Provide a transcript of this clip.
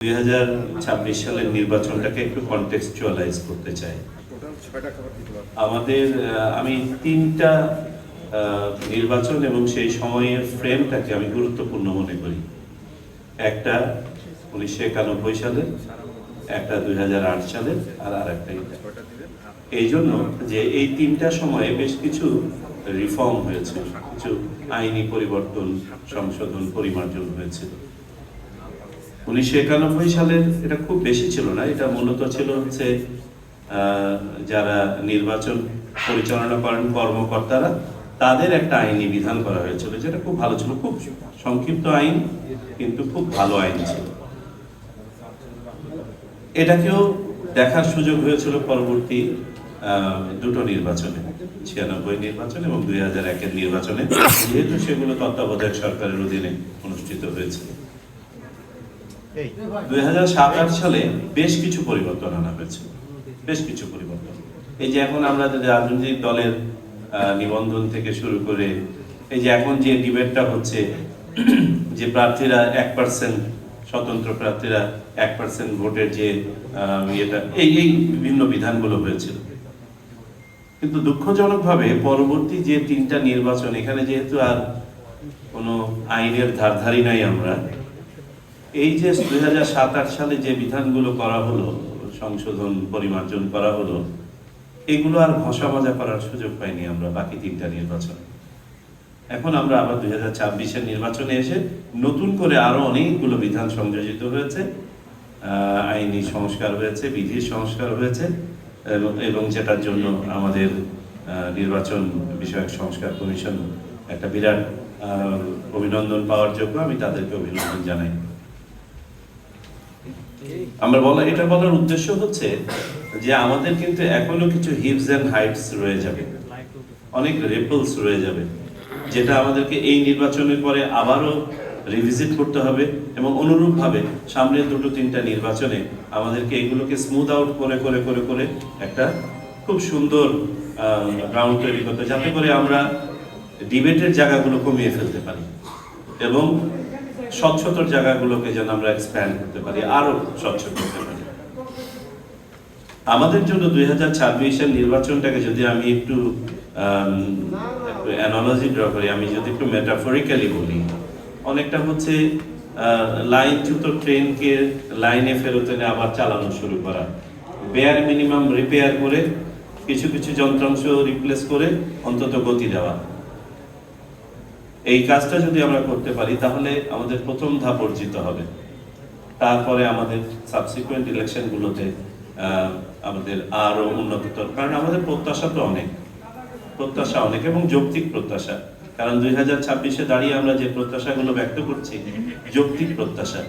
2026 সালের নির্বাচনটাকে একটু কনটেক্সচুয়ালাইজ করতে চাই। আমাদের আমি তিনটা নির্বাচন এবং সেই সময়ের ফ্রেমটাকে আমি গুরুত্বপূর্ণ মনে করি। একটা 1991 সালে, একটা 2008 সালে, আর আরেকটা এই জন্য যে এই তিনটা সময়ে বেশ কিছু রিফর্ম হয়েছিল, কিছু আইনি পরিবর্তন, সংশোধন, পরিমার্জন হয়েছিল। 1991 সালের এটা খুব বেশি ছিল না, এটা মূলত ছিল হচ্ছে যারা নির্বাচন পরিচালনা করেন কর্মকর্তারা, তাদের একটা আইনি বিধান করা হয়েছিল, যেটা খুব ভালো ছিল, খুব সংক্ষিপ্ত আইন কিন্তু খুব ভালো আইন ছিল। এটাকেও দেখার সুযোগ হয়েছিল পরবর্তী দুটো নির্বাচনে, 96 নির্বাচন এবং 2001-এর নির্বাচনে, যেহেতু সেগুলো তত্ত্বাবধায়ক সরকারের অধীনে অনুষ্ঠিত হয়েছিল। 2007-08 সালে বেশ কিছু পরিবর্তন আনা হয়েছে, বেশ কিছু পরিবর্তন। এই যে এখন আমরা রাজনৈতিক দলের নিবন্ধন থেকে শুরু করে এই যে এখন যে ডিবেটটা হচ্ছে, যে প্রার্থীরা 1%, স্বতন্ত্র প্রার্থীরা 1% ভোটের যে ইয়েটা, এই বিভিন্ন বিধানগুলো হয়েছিল। কিন্তু দুঃখজনকভাবে পরবর্তী যে তিনটা নির্বাচন, এখানে যেহেতু আর কোনো আইনের ধারধারি নাই আমরা, এই যে 2007-08 সালে যে বিধানগুলো করা হলো, সংশোধন পরিমার্জন করা হলো, এগুলো আর ঘষা মাজা করার সুযোগ পাইনি আমরা বাকি তিনটা নির্বাচনে। এখন আমরা আবার 2026-এর নির্বাচনে এসে নতুন করে আরো অনেকগুলো বিধান সংযোজিত হয়েছে, আইনি সংস্কার হয়েছে, বিধির সংস্কার হয়েছে, এবং যেটার জন্য আমাদের নির্বাচন বিষয়ক সংস্কার কমিশন একটা বিরাট অভিনন্দন পাওয়ার যোগ্য। আমি তাদেরকে অভিনন্দন জানাই। এটা বলার উদ্দেশ্য হচ্ছে যে আমাদের কিন্তু এখনো কিছু হিপস এন্ড হাইটস রয়ে যাবে, অনেক রিপলস রয়ে যাবে, যেটা আমাদেরকে এই নির্বাচনের পরে আবারও রিভিজিট করতে হবে, এবং অনুরূপভাবে সামনের দুটো তিনটা নির্বাচনে আমাদেরকে এগুলোকে স্মুথ আউট করে করে করে করে একটা খুব সুন্দর গ্রাউন্ড তৈরি করতে, যাতে করে আমরা ডিবেটের জায়গাগুলো কমিয়ে ফেলতে পারি এবং স্বচ্ছতার জায়গাগুলোকে যেন আমরা এক্সপ্যান্ড করতে পারি, আরো স্বচ্ছ করতে পারি। আমাদের জন্য 2026-এর নির্বাচনটাকে যদি আমি একটু অ্যানালজি ড্র করি, আমি যদি একটু মেটাফরিক্যালি বলি, অনেকটা হচ্ছে লাইনচ্যুত ট্রেনকে লাইনে ফেরত এনে আবার চালানো শুরু করা, বেয়ার মিনিমাম রিপেয়ার করে কিছু কিছু যন্ত্রাংশ রিপ্লেস করে অন্তত গতি দেওয়া। এই কাজটা যদি আমরা করতে পারি তাহলে আমাদের প্রথম ধাপ অর্জিত হবে। তারপরে আমাদের সাবসিকুয়েন্ট ইলেকশনগুলোতে আমাদের আরো উন্নততর, কারণ আমাদের প্রত্যাশা অনেক এবং যৌক্তিক প্রত্যাশা, কারণ 2026-এ দাঁড়িয়ে আমরা যে প্রত্যাশাগুলো ব্যক্ত করছি যৌক্তিক প্রত্যাশা।